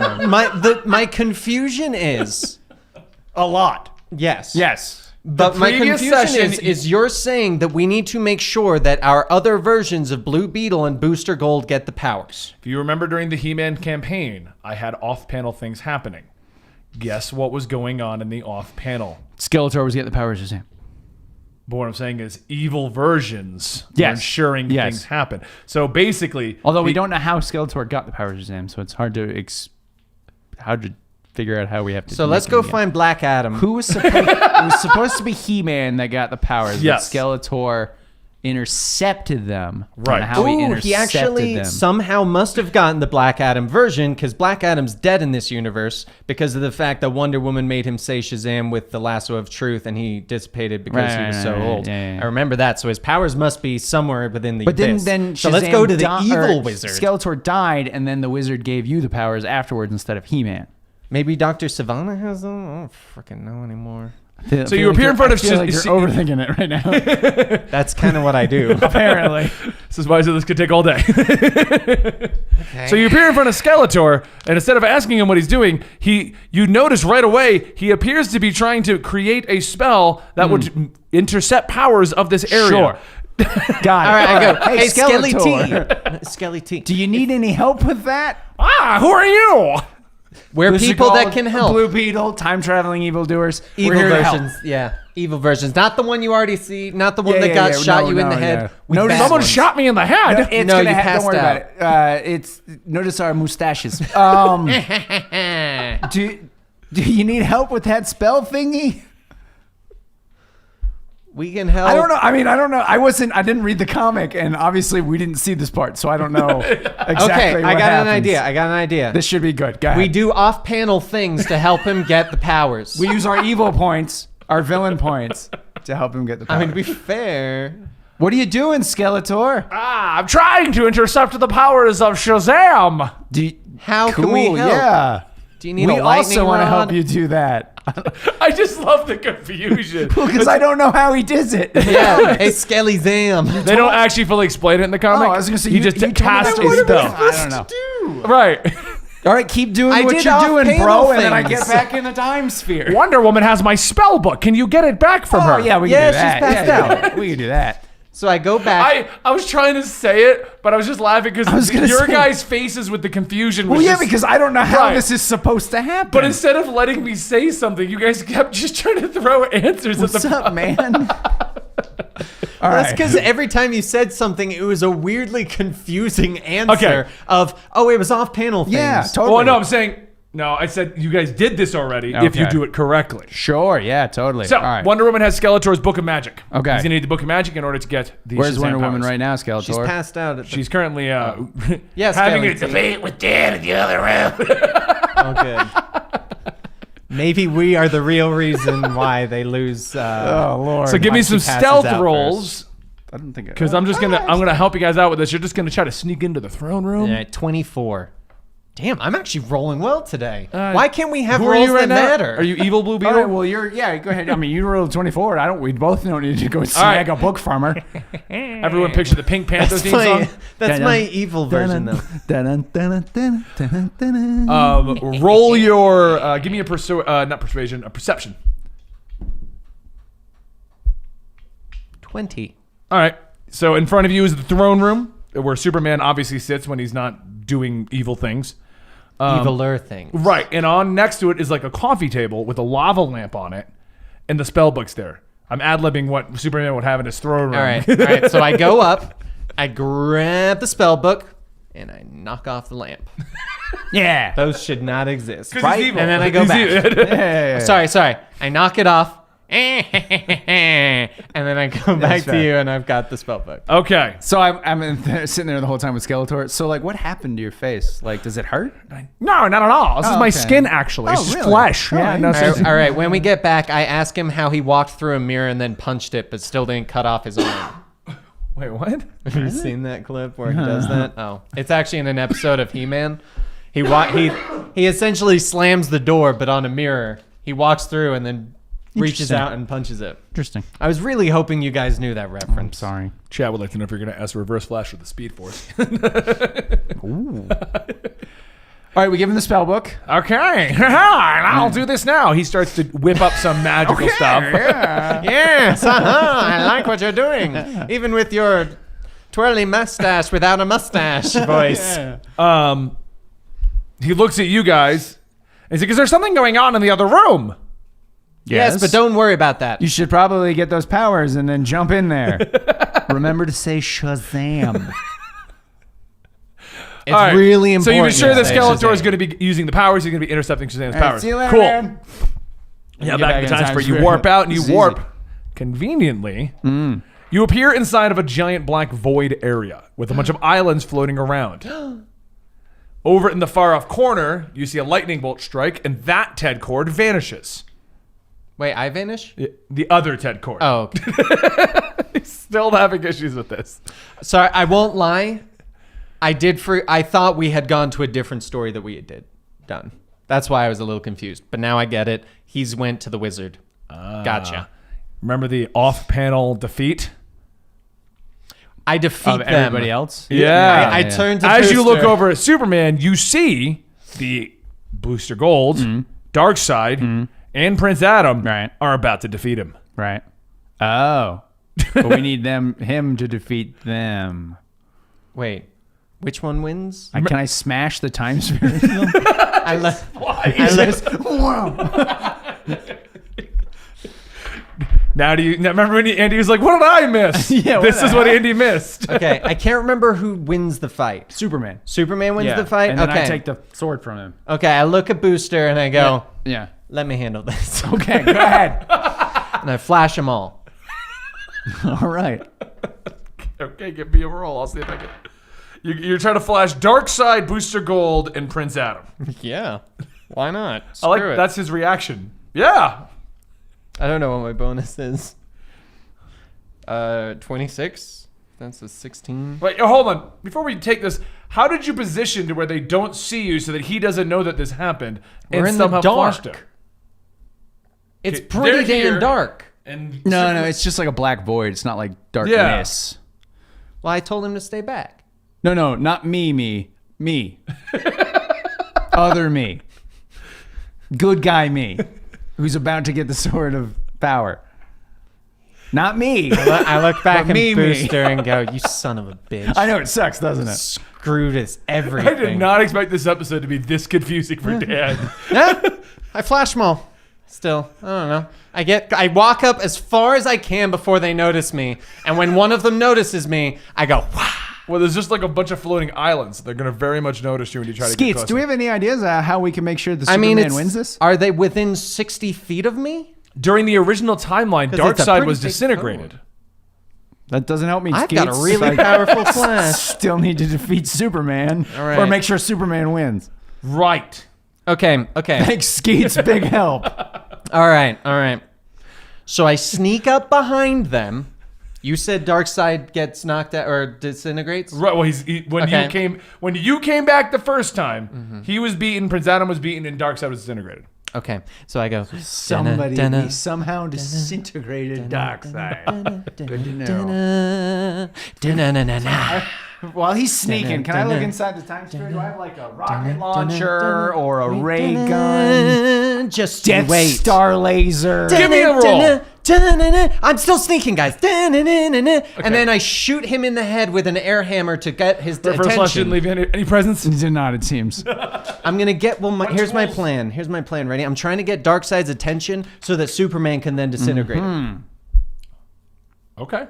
saying. My confusion is A lot. yes. Yes. But my previous confusion session- is you're saying that we need to make sure that our other versions of Blue Beetle and Booster Gold get the powers. If you remember during the He-Man campaign, I had off-panel things happening. Guess what was going on in the off-panel? Skeletor was getting the powers, Shazam. But what I'm saying is evil versions are Yes. ensuring Yes. things happen. So basically... Although we don't know how Skeletor got the powers, Shazam, so it's hard to figure out how we have to. So make let's him go get- find Black Adam. Who was supposed? It was supposed to be He-Man that got the powers. Yes. But Skeletor intercepted them. Right. And how he Ooh, intercepted he actually them. somehow must have gotten the Black Adam version because Black Adam's dead in this universe because of the fact that Wonder Woman made him say Shazam with the lasso of truth and he dissipated because he was so old. yeah. I remember that. So his powers must be somewhere within the But then, abyss. then so Shazam let's go to the di- evil or wizard. Skeletor died, and then the wizard gave you the powers afterwards instead of He-Man. Maybe Dr. Savannah has them? I don't freaking know anymore. So you appear in front of I feel like Shaz- you're overthinking it right now. That's kind of what I do. Apparently. This is why I said this could take all day. So you appear in front of Skeletor, and instead of asking him what he's doing, you notice right away he appears to be trying to create a spell that would intercept powers of this area. Sure. Got it. All right, I go, Hey, hey, Skelly T. Skeletor. Skelly T. Do you need any help with that? Ah, who are you? We're This is people that called can help. Blue Beetle, time-traveling evildoers. We're Evil here to help. versions, yeah. Evil versions. Not the one you already see, not the one Yeah, that yeah, got yeah. shot No, you in no, the head. yeah. with Notice bad Someone ones. shot me in the head. It's No, gonna you don't worry passed about it. It's notice our mustaches. Do you need help with that spell thingy? We can help. I don't know. I don't know. I didn't read the comic, and obviously we didn't see this part, so I don't know exactly Okay, what I got happens. an idea. This should be good. Go ahead. We do off-panel things to help him get the powers. We use our evil points, our villain points, to help him get the power. I mean, to be fair, what are you doing, Skeletor? I'm trying to intercept the powers of Shazam. how Cool. can we help? Yeah. Do you need We a lightning also want to help rod? you do that. I just love the confusion. Because I don't know how he does it. Yeah, hey, Skelly Zam. They don't actually fully explain it in the comic. Oh, I was gonna say, he you- just you told me cast that a was- spell. I don't know. Right. All right, keep doing I what did you're doing, off-panel bro, and then I things. get back in the time sphere. Wonder Woman has my spell book. Can you get it back from Oh her? yeah, we Yeah, can do she's that. passed Yeah, out. yeah, we can do that. So I go back. I was trying to say it, but I was just laughing because gonna your say- guys' faces with the confusion was Well, yeah, just- because I don't know how Right. this is supposed to happen. But instead of letting me say something, you guys kept just trying to throw answers what's at the up, man? All That's right. because every time you said something, it was a weirdly confusing answer Okay. of, oh, it was off panel things. Yeah, totally. Well, no, I'm saying, no, I said you guys did this already if you Okay. do it correctly. Sure, yeah, totally. So, All right. Wonder Woman has Skeletor's Book of Magic. Okay. He's going to need the Book of Magic in order to get the Where's Shazam Wonder Woman powers. right now, Skeletor? She's passed out. At the, She's currently Yes, having a Skelly. debate with Dan in the other room. oh, good. Maybe we are the real reason why they lose. Oh, Lord. So give me Why some she passes stealth out rolls I don't think because I'm gonna help you guys out with this. You're just gonna try to sneak into the throne room. Yeah, 24. Damn, I'm actually rolling well today. Why can't we have Who are rolls you right that now? matter? Are you evil Blue All Beetle? right, well, go ahead. I mean, you rolled 24. We both don't need to go snag a book from her. Everyone picture the Pink Panther theme my, song. that's my evil version, though. Roll your. Give me a not persuasion, a perception. 20. All right. So in front of you is the throne room where Superman obviously sits when he's not doing evil things. Eviler things. Right. And on next to it is like a coffee table with a lava lamp on it, and the spell book's there. I'm ad-libbing what Superman would have in his throne room. All right. So I go up, I grab the spell book, and I knock off the lamp. Yeah. Those should not exist. 'Cause Right? he's evil. And then I go He's back. evil. Sorry. I knock it off. And then I go back to fair. you, and I've got the spell book. Okay. So I'm sitting there the whole time with Skeletor. So, like, what happened to your face? Like, does it hurt? No, not at all. This is my okay. skin, actually. It's Oh, just really? flesh. Yeah, no, interesting. All right. When we get back, I ask him how he walked through a mirror and then punched it, but still didn't cut off his arm. Wait, what? Have you seen that clip where he does that? Oh, it's actually in an episode of He-Man. He essentially slams the door, but on a mirror. He walks through and then reaches Interesting. out and punches it. Interesting. I was really hoping you guys knew that I'm reference. sorry. Chad would like to know if you're going to ask Reverse Flash with the Speed Force. All right, we give him the spell book. Okay. And I'll do this now. He starts to whip up some magical stuff. Yes, I like what you're doing. Even with your twirly mustache without a mustache voice. He looks at you guys and he's like, is there something going on in the other room? Yes, but don't worry about that. You should probably get those powers and then jump in there. Remember to say Shazam. It's All right. really important. So you've sure that to say Skeletor is Shazam. going to be using the powers. He's going to be intercepting Shazam's powers. See you later, Cool. man. Yeah, Get back in the times where you warp out and you This is warp. easy. Conveniently, you appear inside of a giant black void area with a bunch of islands floating around. Over in the far off corner, you see a lightning bolt strike, and that Ted cord vanishes. Wait, I vanish? The other Ted cord. Oh, okay. Still having issues with this. Sorry, I won't lie. I thought we had gone to a different story that we had done. That's why I was a little confused. But now I get it. He's went to the wizard. Gotcha. Remember the off-panel defeat? I defeat Of them. everybody else? Yeah. I turned to As you look Booster. over at Superman, you see the Booster Gold, Darkseid, and Prince Adam Right. are about to defeat him. Right. Oh. But we need him to defeat them. Wait, which one wins? Can I smash the time sphere? I left. Now remember when Andy was like, what did I miss? Yeah, what this the is what heck? Andy missed. Okay, I can't remember who wins the fight. Superman. Superman wins the fight? And then okay. I take the sword from him. Okay, I look at Booster and I go, Yeah. let me handle this. Okay, go ahead. And I flash them all. All right. Okay, give me a roll. I'll see if I can. You're trying to flash Darkseid, Booster Gold, and Prince Adam. Yeah. Why not? I like Screw it. that's his reaction. Yeah. I don't know what my bonus is. 26? That's a 16. Wait, hold on. Before we take this, how did you position to where they don't see you so that he doesn't know that this happened? We're and in the somehow flashed dark. him? It's Okay, pretty they're here. damn dark. And No, it's just like a black void. It's not like darkness. Well, I told him to stay back. No, not me. Other me. Good guy me. Who's about to get the sword of power. Not me. I look back But at me. Booster and go, "You son of a bitch! I know it sucks, doesn't it? Screwed us everything." I did not expect this episode to be this confusing for Dan. Yeah, I flash them all. Still, I don't know. I walk up as far as I can before they notice me, and when one of them notices me, I go, "Wow." Well, there's just like a bunch of floating islands. They're going to very much notice you when you try to get Skeets, closer. do we have any ideas how we can make sure the I mean, Superman wins this? Are they within 60 feet of me? During the original timeline, 'Cause it's a Darkseid pretty was big disintegrated. cone. That doesn't help me, I've Skeets. got a really I powerful flash. still need to defeat Superman. All right. Or make sure Superman wins. Right. Okay. Thanks, Skeets. Big help. All right. So I sneak up behind them. You said Darkseid gets knocked out or disintegrates? Right. Well, Okay. when you came back the first time, he was beaten, Prince Adam was beaten, and Darkseid was disintegrated. Okay. So I go, Somebody "Dun-dun, somehow disintegrated Darkseid. Good to know. dun-dun, dun-dun-dun-dun-dun." While he's sneaking, can I look inside the time sphere? Do I have like a rocket launcher or a ray gun? Just Death wait. Star laser. Give me a roll. I'm still sneaking, guys. And then I shoot him in the head with an air hammer to get his First Flash didn't attention. leave any presents. Did not, it seems. I'm gonna get here's my tools? plan. Here's my plan. Ready? I'm trying to get Darkseid's attention so that Superman can then disintegrate him. Okay.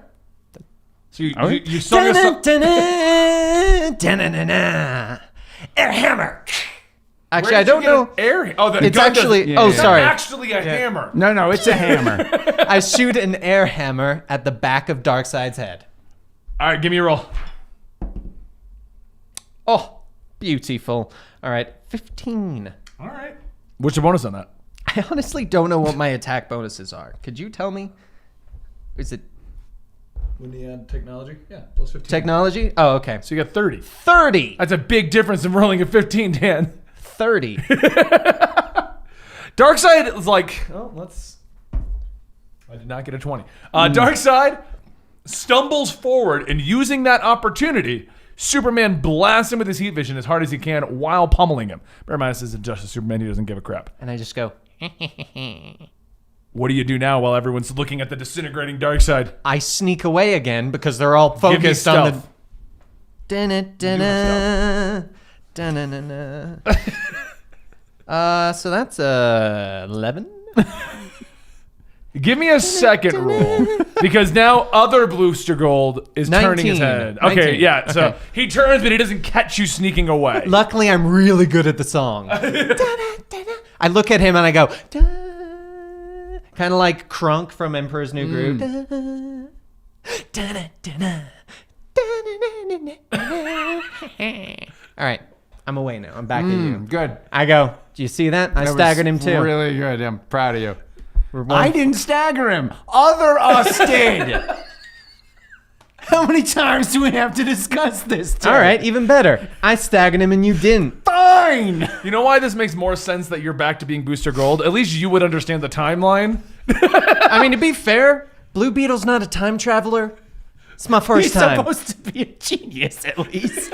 So you sung a song. Air hammer. Actually, Where I did don't you get know. an Air. Oh, the It's gun does- actually. yeah, oh, yeah. sorry. Actually, a hammer. No, it's a hammer. I shoot an air hammer at the back of Darkseid's head. All right, give me a roll. Oh, beautiful. All right, 15. All right. What's your bonus on that? I honestly don't know what my attack bonuses are. Could you tell me? Is it When you add technology, yeah, plus 15. technology? Oh, okay. So you got 30. 30. That's a big difference in rolling a 15, Dan. 30. Darkseid is like, oh, let's. I did not get a 20. Darkseid stumbles forward, and using that opportunity, Superman blasts him with his heat vision as hard as he can while pummeling him. Bear in mind, this isn't just a Superman, he doesn't give a crap. And I just go, What do you do now while everyone's looking at the disintegrating Darkseid? I sneak away again because they're all Give me focused on the. stealth. So that's 11. Give me a second roll, because now other Booster Gold is turning his 19. head. Okay, 19. yeah. So Okay. he turns, but he doesn't catch you sneaking away. Luckily, I'm really good at the song. I look at him and I go, kind of like Crunk from Emperor's New Groove. All right, I'm away now. I'm back at you. Good. I go, do you see that? I That staggered him was too. Really good. I'm proud of you. We're one- I didn't stagger him. Other us did. How many times do we have to discuss this? Ted? All right, even better. I staggered him and you didn't. Fine. You know why this makes more sense that you're back to being Booster Gold? At least you would understand the timeline. I mean, to be fair, Blue Beetle's not a time traveler. It's my first He's time. supposed to be a genius, at least.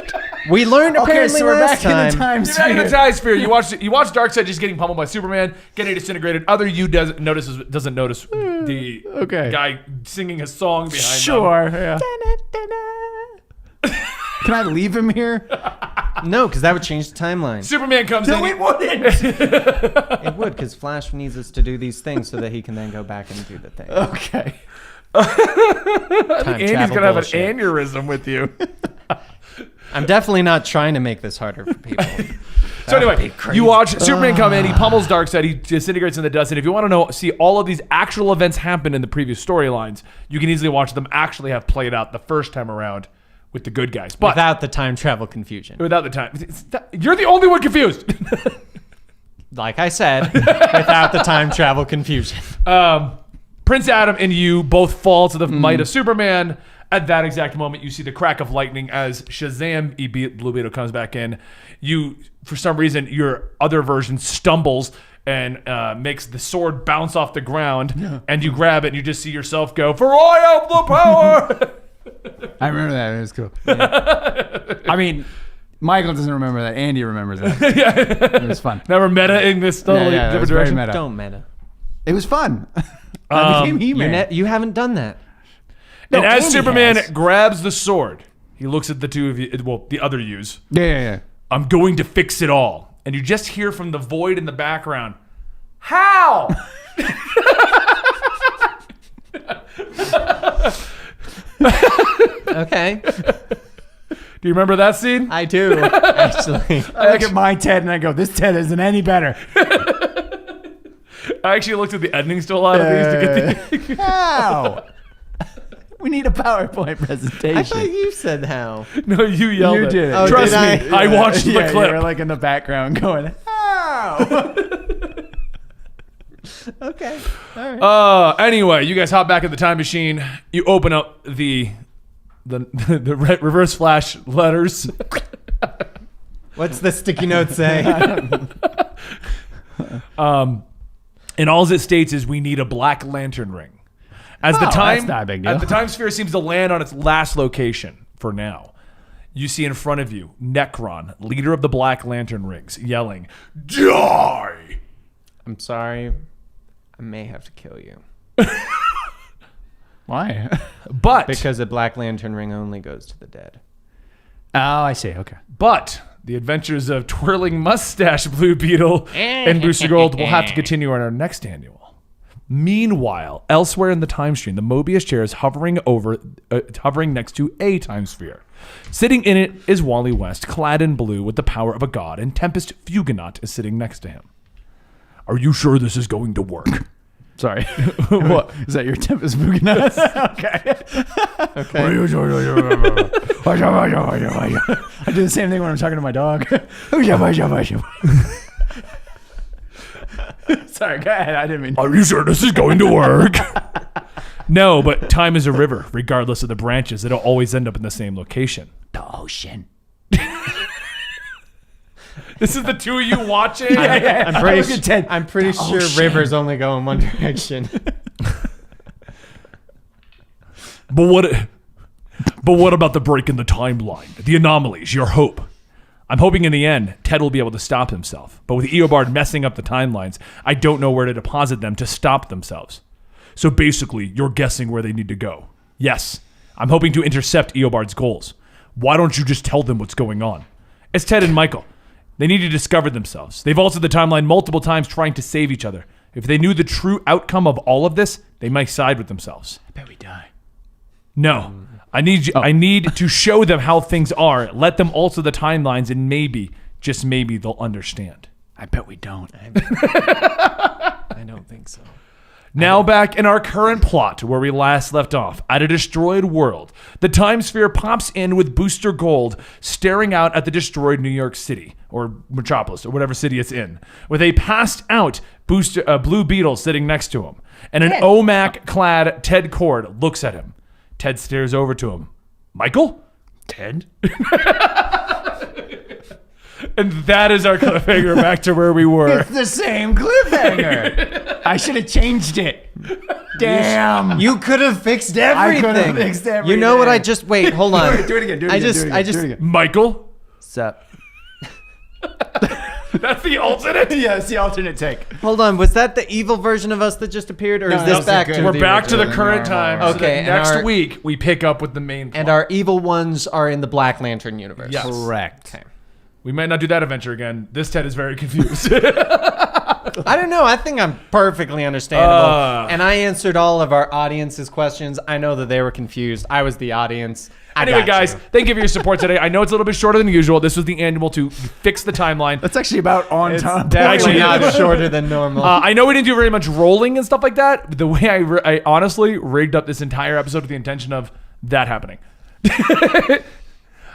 We learned Okay, apparently so we're last back in time. the time You're back in the sphere. Time Sphere. You watch Darkseid just getting pummeled by Superman, getting disintegrated. Other you doesn't notice the Okay. guy singing a song behind them. Sure. Yeah. Can I leave him here? No, because that would change the timeline. Superman comes in. No, it wouldn't. It would, because Flash needs us to do these things so that he can then go back and do the thing. Okay. Time Andy's travel gonna have an bullshit. aneurysm with you. I'm definitely not trying to make this harder for people. So anyway, you watch Superman come in, he pummels Darkseid, he disintegrates in the dust, and if you want to see all of these actual events happen in the previous storylines, you can easily watch them actually have played out the first time around with the good guys. But Without the time travel confusion. without the time, you're the only one confused. Like I said, without the time travel confusion. Prince Adam and you both fall to the might of Superman. At that exact moment, you see the crack of lightning as Shazam, Blue Beetle, comes back in. You, for some reason, your other version stumbles and makes the sword bounce off the ground, and you grab it, and you just see yourself go, "For I have the power!" I remember that. It was cool. Yeah. I mean, Michael doesn't remember that. Andy remembers that. It was fun. Now we're meta-ing this totally Yeah, it different was very direction. meta. Don't meta. It was fun. I became He-Man. You haven't done that. And as Andy Superman has. grabs the sword, he looks at the two of you, well, the other yous. Yeah. I'm going to fix it all. And you just hear from the void in the background, how? Okay. Do you remember that scene? I do, actually. I look at my Ted and I go, this Ted isn't any better. I actually looked at the endings to a lot of these to get the... How? We need a PowerPoint presentation. I thought you said how. No, you yelled You it. did. Oh, Trust did me, I watched the You clip. were like in the background going, how? Okay. All right. Anyway, you guys hop back in the time machine. You open up the reverse flash letters. What's the sticky note say? And all it states is we need a black lantern ring. As the Oh, time, that's not a big deal. As the time sphere seems to land on its last location for now, you see in front of you Necron, leader of the Black Lantern Rings, yelling, "Die!" I'm sorry. I may have to kill you. Why? But Because a Black Lantern ring only goes to the dead. Oh, I see. Okay. But the adventures of Twirling Mustache Blue Beetle and Booster Gold will have to continue on our next annual. Meanwhile, elsewhere in the time stream, the Mobius chair is hovering next to a time sphere. Sitting in it is Wally West, clad in blue with the power of a god, and Tempest Fugonaut is sitting next to him. Are you sure this is going to work? Sorry. What? Is that your Tempest Fugonaut? Okay. I do the same thing when I'm talking to my dog. Sorry, go ahead. I didn't mean. Are you sure this is going to work? No, but time is a river. Regardless of the branches, it'll always end up in the same location. The ocean. This is the two of you watching? I'm Look pretty, at Ted. I'm pretty sure shit. rivers only go in one direction. But what about the break in the timeline? The anomalies, your hope. I'm hoping in the end, Ted will be able to stop himself. But with Eobard messing up the timelines, I don't know where to deposit them to stop themselves. So basically, you're guessing where they need to go. Yes, I'm hoping to intercept Eobard's goals. Why don't you just tell them what's going on? It's Ted and Michael. They need to discover themselves. They've altered the timeline multiple times trying to save each other. If they knew the true outcome of all of this, they might side with themselves. I bet we die. No. I need to show them how things are. Let them alter the timelines and maybe, just maybe, they'll understand. I bet we don't. I don't think so. Now back in our current plot where we last left off, at a destroyed world, the time sphere pops in with Booster Gold staring out at the destroyed New York City, or Metropolis, or whatever city it's in, with a passed out Blue Beetle sitting next to him. And an OMAC-clad Ted Cord looks at him. Ted stares over to him. Michael? Ted? And that is our cliffhanger back to where we were. It's the same cliffhanger. I should have changed it. Damn. You could have fixed I everything. could have fixed everything. You know what I just... Wait, hold on. Do it again. Do it I again. just- do it I again, just- do it again. Michael? Sup? That's the alternate? Yeah, it's the alternate take. Hold on. Was that the evil version of us that just appeared, or No, is that this was back the to good. We're the back to the original? current time. So Okay, that and next our- week, we pick up with the main plot. And our evil ones are in the Black Lantern universe. Yes. Correct. Okay. We might not do that adventure again. This Ted is very confused. I don't know. I think I'm perfectly understandable. And I answered all of our audience's questions. I know that they were confused. I was the audience. Anyway, guys, thank you for your support today. I know it's a little bit shorter than usual. This was the annual to fix the timeline. That's actually about on time. Definitely Actually, not shorter than normal. I know we didn't do very much rolling and stuff like that. The way I honestly rigged up this entire episode with the intention of that happening.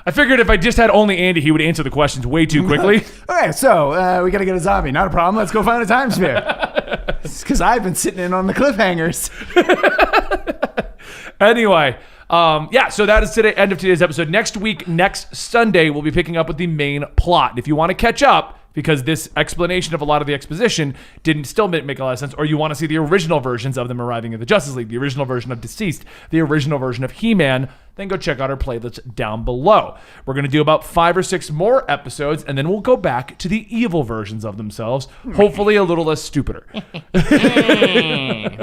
I figured if I just had only Andy, he would answer the questions way too quickly. Okay, so we got to get a zombie. Not a problem. Let's go find a time sphere. It's because I've been sitting in on the cliffhangers. Anyway, so that is end of today's episode. Next week, next Sunday, we'll be picking up with the main plot. If you want to catch up, because this explanation of a lot of the exposition didn't still make a lot of sense, or you want to see the original versions of them arriving at the Justice League, the original version of Deceased, the original version of He-Man, then go check out our playlist down below. We're going to do about 5 or 6 more episodes, and then we'll go back to the evil versions of themselves, hopefully a little less stupider.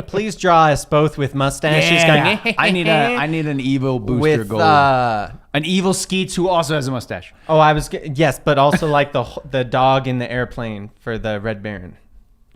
Please draw us both with mustaches. Going, I need an evil booster with gold. An evil Skeets who also has a mustache. oh, yes, but also like the dog in the airplane for the Red Baron.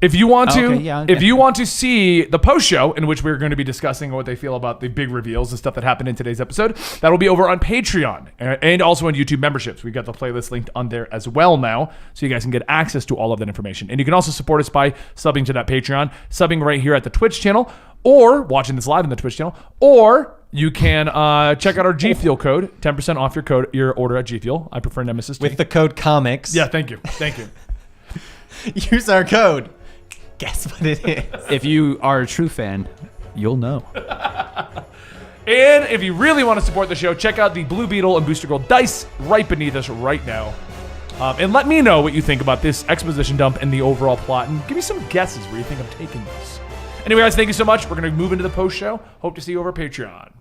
If you want to, Okay, yeah, okay. if you want to see the post show in which we're going to be discussing what they feel about the big reveals and stuff that happened in today's episode, that'll be over on Patreon and also on YouTube memberships. We've got the playlist linked on there as well now, so you guys can get access to all of that information. And you can also support us by subbing to that Patreon, subbing right here at the Twitch channel, or watching this live in the Twitch channel, or you can check out our G Fuel code, 10% off your order at G Fuel. I prefer Nemesis. With the code COMICS. Yeah, thank you. Thank you. Use our code. Guess what it is. If you are a true fan, you'll know. And if you really want to support the show, check out the Blue Beetle and Booster Gold dice right beneath us right now. And let me know what you think about this exposition dump and the overall plot, and give me some guesses where you think I'm taking this. Anyway, guys, thank you so much. We're going to move into the post show. Hope to see you over Patreon.